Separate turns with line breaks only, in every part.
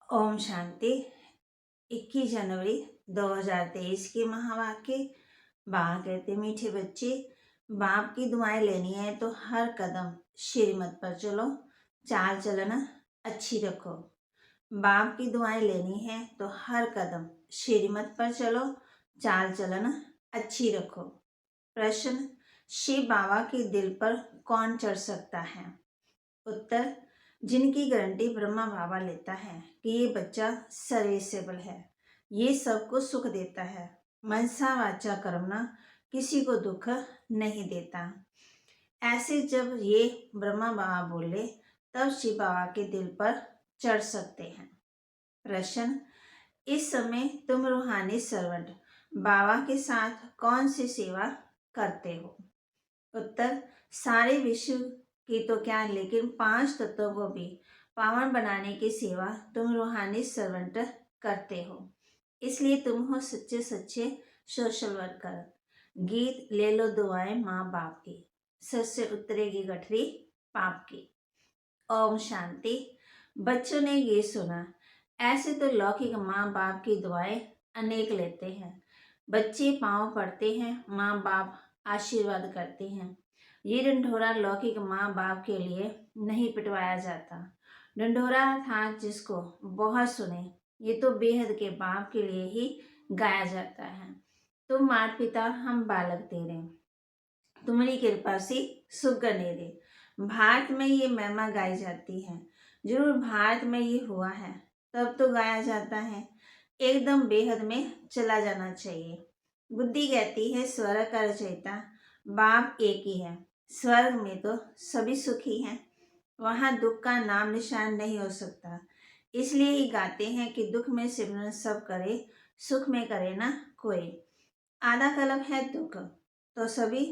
ओम शांति। 21 जनवरी 2023 की महावाक्य। बाबा कहते, मीठे बच्चे, बाप की दुआएं लेनी है तो हर कदम श्रीमत पर चलो, चाल चलन अच्छी रखो। बाप की दुआएं लेनी है तो हर कदम श्रीमत पर चलो, चाल चलन अच्छी रखो। प्रश्न, शिव बाबा के दिल पर कौन चढ़ सकता है? उत्तर, जिनकी गारंटी ब्रह्मा बाबा लेता है कि ये बच्चा सर्विसेबल है, ये सबको सुख देता है, मनसा वाचा कर्मणा, किसी को दुख नहीं देता। ऐसे जब ये ब्रह्मा बाबा बोले तब शिव बाबा के दिल पर चढ़ सकते हैं। प्रश्न, इस समय तुम रूहानी सर्वेंट बाबा के साथ कौन सी सेवा करते हो? उत्तर, सारे विश्व की तो क्या, लेकिन 5 तत्वों को भी पावन बनाने की सेवा तुम रूहानी सर्वेंट करते हो, इसलिए तुम हो सच्चे सच्चे सोशल वर्कर। गीत ले लो दुआएं माँ बाप की, सर से उतरेगी गठरी पाप की। ओम शांति। बच्चों ने ये सुना, ऐसे तो लौकिक माँ बाप की दुआएं अनेक लेते हैं। बच्चे पाँव पड़ते हैं, माँ बाप आशीर्वाद करते हैं। ये ढंढोरा लौकिक माँ बाप के लिए नहीं पिटवाया जाता। ढंढोरा था जिसको बहुत सुने, ये तो बेहद के बाप के लिए ही गाया जाता है। तुम माता पिता, हम बालक तेरे, तुम्हारी कृपा से सुख गनेरे। भारत में ये महिमा गाई जाती है, जरूर भारत में ये हुआ है, तब तो गाया जाता है। एकदम बेहद में चला जाना चाहिए। बुद्धि कहती है स्वर्ग का रचयिता बाप एक ही है। स्वर्ग में तो सभी सुखी हैं, वहाँ दुख का नाम निशान नहीं हो सकता। इसलिए ही गाते हैं कि दुख में सिमरन सब करे, सुख में करे ना कोई। आधा कल्प है दुख तो सभी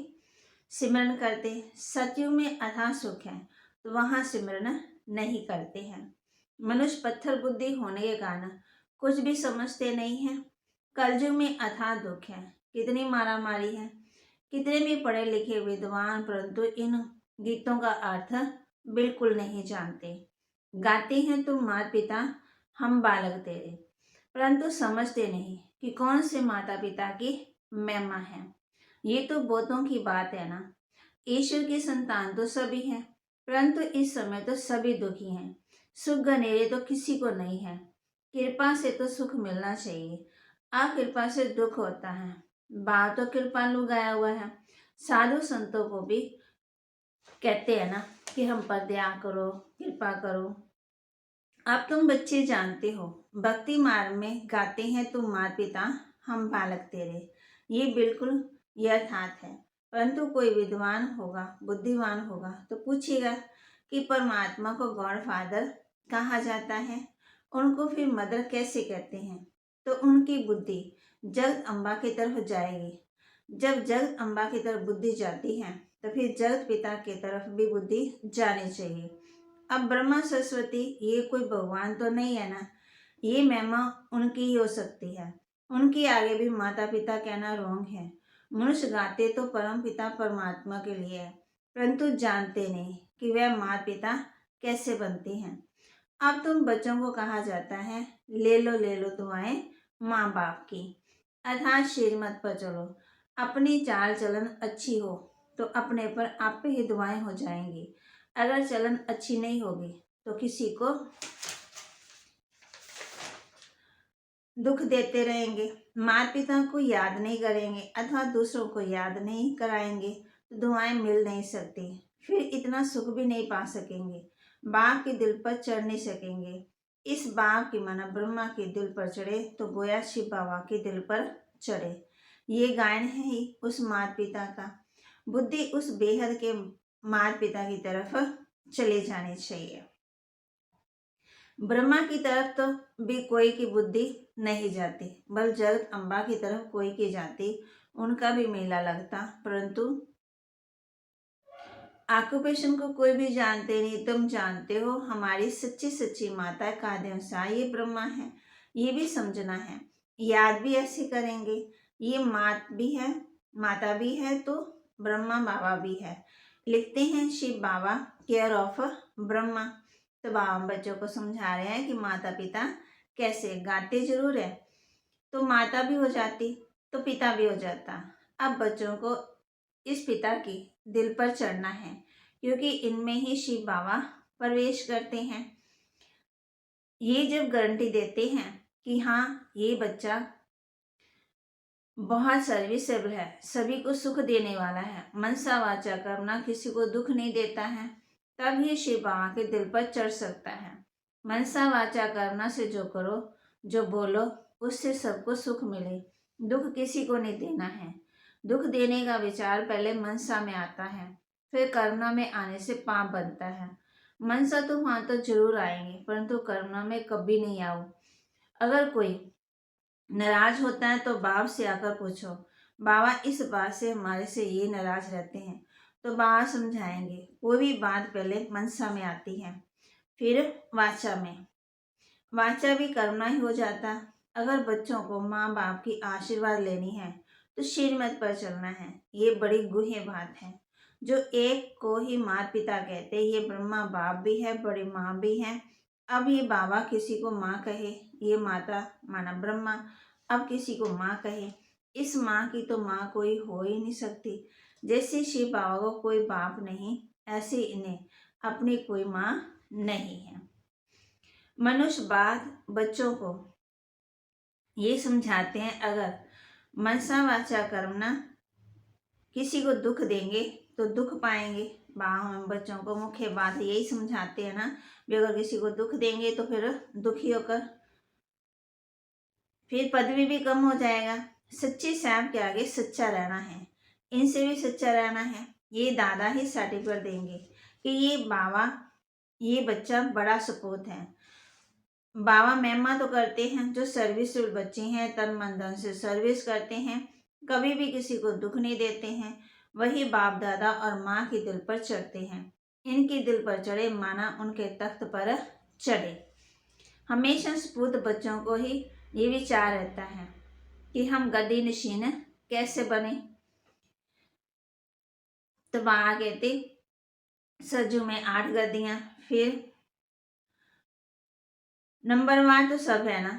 सिमरन करते, सतयुग में अथाह सुख है तो वहाँ सिमरन नहीं करते हैं। मनुष्य पत्थर बुद्धि होने के कारण कुछ भी समझते नहीं हैं। कलयुग में अथाह दुख है, कितनी मारामारी है, कितने भी पढ़े लिखे विद्वान परंतु इन गीतों का अर्थ बिल्कुल नहीं जानते। गाते हैं तुम माता पिता, हम बालक तेरे, परंतु समझते नहीं कि कौन से माता पिता की महिमा है। ये तो बहुतों की बात है ना। ईश्वर की संतान तो सभी हैं, परंतु इस समय तो सभी दुखी हैं। सुख गनेरे तो किसी को नहीं है। कृपा से तो सुख मिलना चाहिए, अकृपा से दुख होता है। बाप तो कृपालु गाया हुआ है। साधु संतों को भी कहते हैं ना कि हम पर दया करो, कृपा करो। अब तुम बच्चे जानते हो, भक्ति मार्ग में गाते हैं तुम माता पिता, हम बालक तेरे, ये बिल्कुल यथार्थ है। परंतु कोई विद्वान होगा, बुद्धिमान होगा तो पूछेगा कि परमात्मा को गॉड फादर कहा जाता है, उनको फिर मदर कैसे कहते हैं? तो उनकी बुद्धि जगत अम्बा की तरफ जाएगी। जब जगत अम्बा की तरफ बुद्धि जाती है तो फिर जगत पिता की तरफ भी बुद्धि जानी चाहिए। अब ब्रह्मा सरस्वती ये कोई भगवान तो नहीं है ना, ये महिमा उनकी ही हो सकती है। उनके आगे भी माता पिता कहना रोंग है। मनुष्य गाते तो परम पिता परमात्मा के लिए है, परंतु जानते नहीं कि वह माता पिता कैसे बनते हैं। अब तुम बच्चों को कहा जाता है, ले लो दुआएं माँ बाप की, अर्थात श्रीमत पर चलो। अपनी चाल चलन अच्छी हो तो अपने पर आप ही दुआएं हो जाएंगी। अगर चलन अच्छी नहीं होगी तो किसी को दुख देते रहेंगे, माता पिता को याद नहीं करेंगे अथवा दूसरों को याद नहीं कराएंगे तो दुआएं मिल नहीं सकती, फिर इतना सुख भी नहीं पा सकेंगे, बाप के दिल पर चढ़ नहीं सकेंगे। इस बाप की माना ब्रह्मा के दिल पर चढ़े तो गोया शिव बाबा के दिल पर चढ़े। ये गायन है ही उस माता पिता का। बुद्धि उस बेहद के माता पिता की तरफ चले जानी चाहिए। ब्रह्मा की तरफ तो भी कोई की बुद्धि नहीं जाती, बल जगत अम्बा की तरफ कोई की जाती, उनका भी मेला लगता, परंतु ऑक्यूपेशन को कोई भी जानते नहीं। तुम जानते हो हमारी सच्ची सच्ची माता का अनुसार ये ब्रह्मा है, ये भी समझना है। याद भी ऐसे करेंगे, ये मात भी है, माता भी है तो ब्रह्मा बाबा भी है। लिखते हैं शिव बाबा केयर ऑफ ब्रह्मा, तो बाबा बच्चों को समझा रहे हैं कि माता पिता कैसे गाते जरूर है, तो माता भी हो जाती तो पिता भी हो जाता। अब बच्चों को इस पिता की दिल पर चढ़ना है, क्योंकि इनमें ही शिव बाबा प्रवेश करते हैं। ये जब गारंटी देते हैं कि हाँ ये बच्चा बहुत सर्विसेबल है, सभी को सुख देने वाला है, मनसा वाचा कर्मणा, किसी को दुख नहीं देता है, तब ही शिव बाबा के दिल पर चढ़ सकता है। मनसा वाचा कर्मणा से जो करो, जो बोलो, उससे सबको सुख मिले। दुख किसी को नहीं देना है। दुख देने का विचार पहले मनसा में आता है, फिर कर्मणा में आने से पाप बनता है। मनसा तो वहां तो जरूर आएंगे, परंतु कर्मणा में कभी नहीं आओ। अगर कोई नाराज होता है तो बाप से आकर पूछो, बाबा इस बात से हमारे से ये नाराज रहते हैं, तो बाबा समझाएंगे। कोई भी बात पहले मनसा में आती है, फिर वाचा में। वाचा भी करना ही हो जाता। अगर बच्चों को माँ बाप की आशीर्वाद लेनी है तो श्रीमत पर चलना है। ये बड़ी गूढ़ बात है। जो एक को ही माता पिता कहते, ये ब्रह्मा बाप भी है, बड़ी माँ भी है। अब ये बाबा किसी को माँ कहे, ये माता माना ब्रह्मा, अब किसी को माँ कहे, इस माँ की तो माँ कोई हो ही नहीं सकती। जैसे शिव बाबा को कोई बाप नहीं, ऐसे इन्हें अपनी कोई माँ नहीं है। मनुष्य बाद बच्चों को ये समझाते हैं, अगर मनसा वाचा कर्मणा किसी को दुख देंगे तो दुख पाएंगे। हम बच्चों को मुख्य बात यही समझाते हैं ना, भी अगर किसी को दुख देंगे तो फिर दुखी होकर फिर पदवी भी कम हो जाएगा। सच्चे साहब के आगे सच्चा रहना है, इनसे भी सच्चा रहना है। ये दादा ही सर्टिफिकेट देंगे कि ये बाबा, ये बच्चा बड़ा सपूत है। बाबा महिमा तो करते हैं, जो सर्विसफुल बच्चे हैं, तन मन धन से सर्विस करते हैं, कभी भी किसी को दुख नहीं देते हैं, वही बाप दादा और माँ के दिल पर चढ़ते हैं। इनके दिल पर चढ़े माना उनके तख्त पर चढ़े। हमेशा सपूत बच्चों को ही ये विचार रहता है कि हम गद्दी नशीन कैसे बने। तो बाबा कहते सज्जू में 8 गद्दियां, फिर नंबरवार तो सब है ना,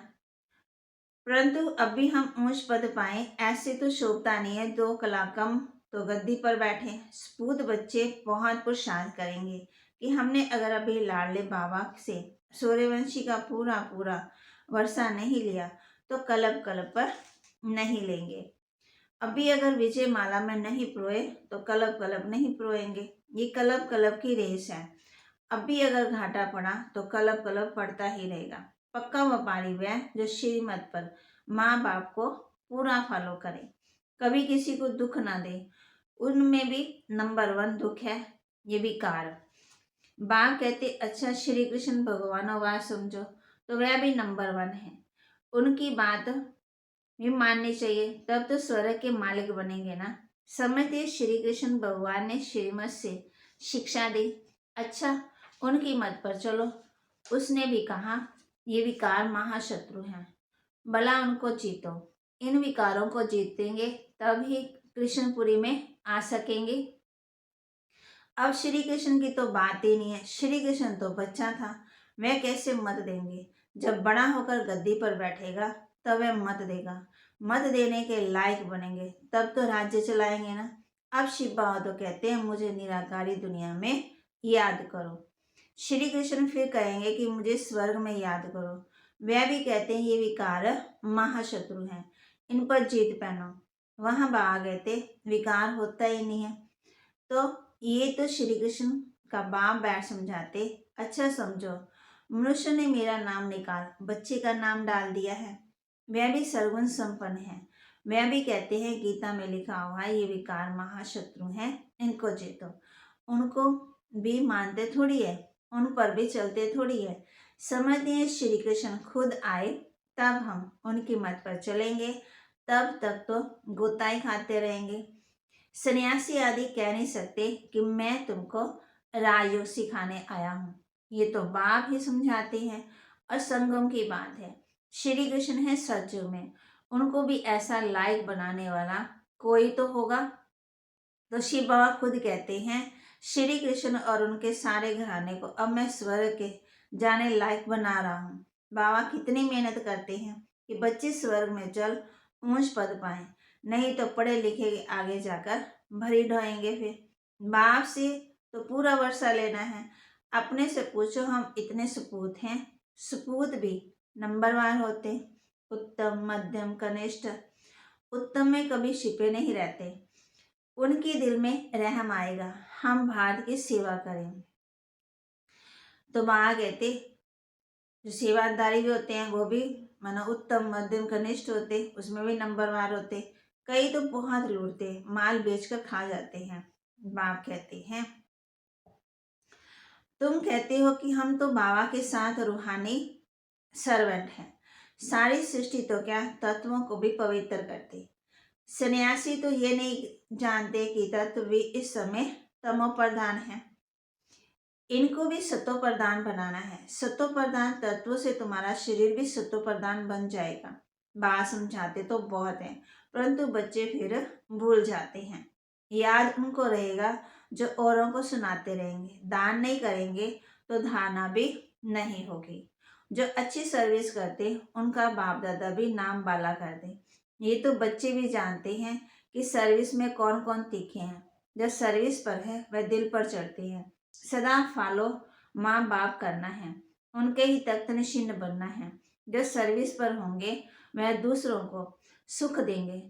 परंतु अभी हम ऊंच पद पाए ऐसे तो शोभता नहीं है। 2 कला कम तो गद्दी पर बैठे। सपूत बच्चे बहुत पुरुषार्थ करेंगे कि हमने अगर अभी लाडले बाबा से सूर्यवंशी का पूरा पूरा वर्षा नहीं लिया तो कलब कलब पर नहीं लेंगे। अभी अगर विजय माला में नहीं प्रोए तो कलब कलब नहीं प्रोएंगे। ये कलब कलब की रेस है। अभी अगर घाटा पड़ा तो कलब कलब पड़ता ही रहेगा। पक्का व्यापारी वह जो श्रीमत पर माँ बाप को पूरा फॉलो करे, कभी किसी को दुख ना दे। उनमें भी नंबर 1 दुख है ये विकार। बाप कहते अच्छा श्री कृष्ण भगवान बात समझो, तो वह भी नंबर 1 है। उनकी बात भी माननी चाहिए, तब तो स्वर्ग के मालिक बनेंगे ना। समझते श्री कृष्ण भगवान ने श्रीमत से शिक्षा दी, अच्छा उनकी मत पर चलो। उसने भी कहा ये विकार महाशत्रु हैं, भला उनको जीतो। इन विकारों को जीतेंगे तब ही कृष्णपुरी में आ सकेंगे। अब श्री कृष्ण की तो बात ही नहीं है। श्री कृष्ण तो बच्चा था, वह कैसे मत देंगे। जब बड़ा होकर गद्दी पर बैठेगा तब वह मत देगा। मत देने के लायक बनेंगे तब तो राज्य चलाएंगे ना। अब शिव बाबा तो कहते हैं मुझे निराकारी दुनिया में याद करो। श्री कृष्ण फिर कहेंगे कि मुझे स्वर्ग में याद करो। वह भी कहते हैं ये विकार महाशत्रु हैं, इन पर जीत पहनो। वहां बाबा कहते विकार होता ही नहीं है। तो ये तो श्री कृष्ण का बाप बैठ समझाते, अच्छा समझो मनुष्य ने मेरा नाम निकाल बच्चे का नाम डाल दिया है, वह भी सर्वगुण संपन्न है। वह भी कहते हैं गीता में लिखा हुआ है ये विकार महाशत्रु हैं, इनको जीतो। उनको भी मानते थोड़ी है, उन पर भी चलते थोड़ी है। समझते हैं श्री कृष्ण खुद आए तब हम उनकी मत पर चलेंगे, तब तक तो गोताएं खाते रहेंगे। सन्यासी आदि कह नहीं सकते कि मैं तुमको राजयोग सिखाने आया हूँ। ये तो बाप ही समझाते हैं और संगम की बात है। श्री कृष्ण है सत्युग में, उनको भी ऐसा लायक बनाने वाला कोई तो होगा। तो शिव बाबा खुद कहते हैं श्री कृष्ण और उनके सारे घराने को अब मैं स्वर्ग के जाने लायक बना रहा हूँ। बाबा कितनी मेहनत करते हैं कि बच्चे स्वर्ग में चल ऊंच पद पाएं, नहीं तो पढ़े लिखे आगे जाकर भरी ढोएंगे। फिर बाप से तो पूरा वर्षा लेना है। अपने से पूछो, हम इतने सपूत हैं, सपूत भी नंबरवार होते, उत्तम मध्यम कनिष्ठ। उत्तम में कभी छिपे नहीं रहते, उनके दिल में रहम आएगा, हम भारत की सेवा करें। तो वहाँ कहते जो सेवादारी भी होते हैं वो भी मानो उत्तम मध्यम कनिष्ठ होते, उसमें भी नंबरवार होते। कई तो बहुत लूटते, माल बेचकर खा जाते हैं। बाप कहते हैं तुम कहते हो कि हम तो बाबा के साथ रूहानी सर्वेंट हैं, सारी सृष्टि तो क्या तत्वों को भी पवित्र करते। सन्यासी तो ये नहीं जानते कि तत्व भी इस समय तमो प्रधान है, इनको भी सतो प्रधान बनाना है। सतो प्रधान तत्व से तुम्हारा शरीर भी सतो प्रधान बन जाएगा। बात समझाते तो बहुत है, परंतु बच्चे फिर भूल जाते हैं। याद उनको रहेगा जो औरों को सुनाते रहेंगे। दान नहीं करेंगे तो धारणा भी नहीं होगी। जो अच्छी सर्विस करते उनका बाप दादा भी नाम बाला कर दे। ये तो बच्चे भी जानते हैं कि सर्विस में कौन कौन तीखे हैं। जब सर्विस पर है वह दिल पर चढ़ते हैं। सदा फॉलो माँ बाप करना है, उनके ही तख्त नशीन बनना है। जो सर्विस पर होंगे वह दूसरों को सुख देंगे।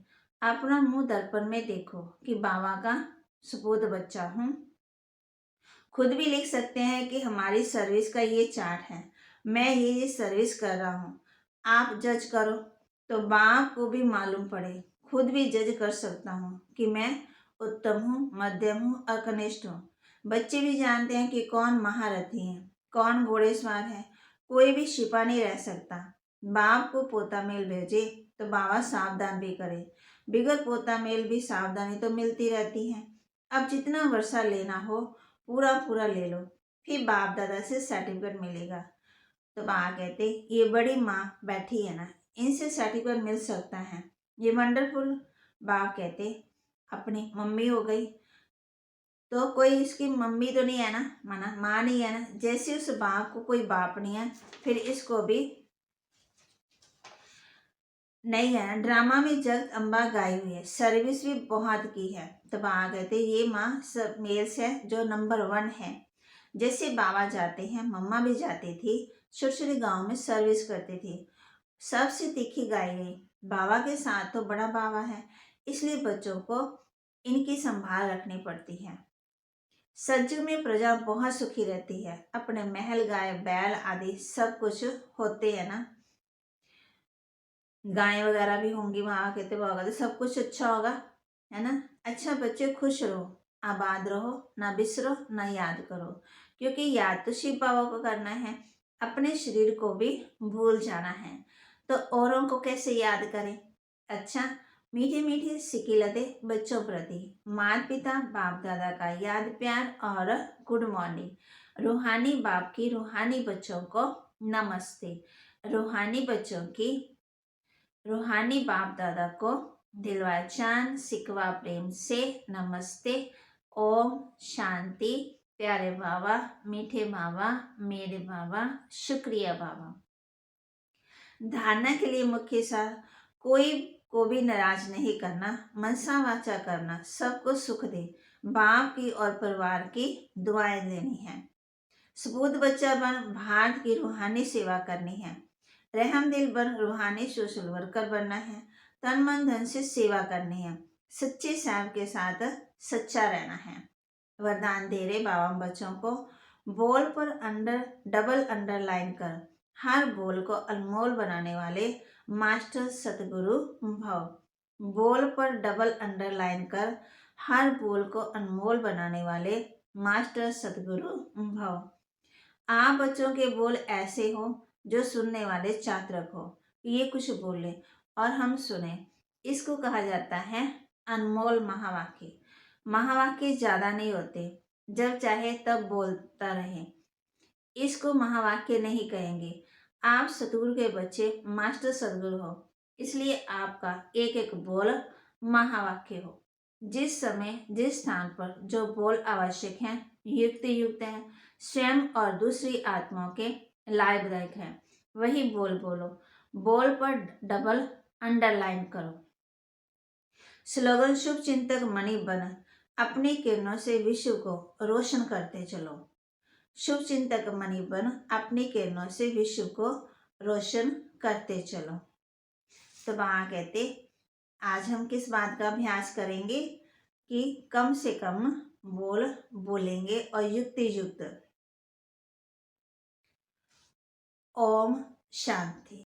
अपना मुंह दर्पण में देखो कि बाबा का सपूत बच्चा हूँ। खुद भी लिख सकते हैं कि हमारी सर्विस का ये चार्ट है, मैं ये सर्विस कर रहा हूँ, आप जज करो। तो बाप को भी मालूम पड़े, खुद भी जज कर सकता हूँ कि मैं उत्तम हूँ, मध्यम हूँ और कनिष्ठ हूँ। बच्चे भी जानते हैं कि कौन महारथी है, कौन घोड़ेसवार है, कोई भी छिपा नहीं रह सकता। बाप को पोता मेल भेजे तो बाबा सावधान भी करे, बिगड़ पोता मेल भी सावधानी तो मिलती रहती है। अब जितना वर्षा लेना हो पूरा पूरा ले लो, फिर बाप दादा से सर्टिफिकेट मिलेगा। तो बाबा कहते ये बड़ी माँ बैठी है ना, इनसे सर्टिफिकेट मिल सकता है, ये वंडरफुल। बाप कहते अपनी मम्मी हो गई तो कोई इसकी मम्मी तो नहीं है ना, माना माँ नहीं है ना। जैसे उस बाप को कोई बाप नहीं है, फिर इसको भी नहीं है ना। ड्रामा में जगत अम्बा गाई हुई है, सर्विस भी बहुत की है। तो बाबा कहते ये माँ सब मेल्स है जो नंबर 1 है। जैसे बाबा जाते हैं, मम्मा भी जाती थी, छोटे छोटे गाँव में सर्विस करती थी। सबसे तीखी गाई गई। बाबा के साथ तो बड़ा बाबा है, इसलिए बच्चों को इनकी संभाल रखनी पड़ती है। सज्जू में प्रजा बहुत सुखी रहती है, अपने महल गाय बैल आदि सब कुछ होते हैं ना, गाय वगैरह भी होंगी वहाँ, कहते होगा तो सब कुछ अच्छा होगा, है ना। अच्छा बच्चे खुश रहो, आबाद रहो, ना बिसरो ना याद करो, क्योंकि याद तो शिव बाबा को करना है, अपने शरीर को भी भूल जाना है। तो औरों को कैसे याद करें। अच्छा, मीठी मीठी सिकिलतें बच्चों प्रति, माता पिता बाप दादा का याद प्यार और गुड मॉर्निंग। रूहानी बाप की रूहानी बच्चों को नमस्ते। रूहानी बच्चों की रूहानी बाप दादा को दिलवा चांद सिकवा प्रेम से नमस्ते। ओम शांति। प्यारे बाबा, मीठे बाबा, मेरे बाबा, शुक्रिया बाबा। धारणा के लिए मुख्य सार, कोई को भी नाराज नहीं करना, मनसा वाचा करना, सबको सुख दे, बाप की और परिवार की दुआएं देनी है। सपूत बच्चा बन भारत की रूहानी सेवा करनी है। रहम दिल बन रूहानी सोशल वर्कर बनना है। तन मन धन से सेवा करनी है। सच्चे साहब के साथ सच्चा रहना है। वरदान दे रहे बाबा बच्चों को, बोल पर डबल अंडरलाइन कर, हर बोल को अनमोल बनाने वाले मास्टर सतगुरु भव। बोल पर डबल अंडरलाइन कर, हर बोल को अनमोल बनाने वाले मास्टर सतगुरु भव। आप बच्चों के बोल ऐसे हो जो सुनने वाले चातरक हो, ये कुछ बोले और हम सुने, इसको कहा जाता है अनमोल महावाक्य। महावाक्य ज़्यादा नहीं होते, जब चाहे तब बोलता रहे, इसको महावाक्य नहीं कहेंगे। आप सतगुरु के बच्चे मास्टर सदगुरु हो, इसलिए आपका एक एक बोल महावाक्य हो। जिस समय जिस स्थान पर जो बोल आवश्यक हैं, युक्त युक्त हैं, स्वयं और दूसरी आत्माओं के लाभदायक है। वही बोल बोलो, बोल पर डबल अंडरलाइन करो। स्लोगन शुभ चिंतक मणि बन, अपनी किरणों से विश्व को रोशन करते चलो। शुभ चिंतक मणि बन, अपनी किरणों से विश्व को रोशन करते चलो। तो वहाँ कहते आज हम किस बात का अभ्यास करेंगे कि कम से कम बोल बोलेंगे और युक्ति युक्त। ओम शांति।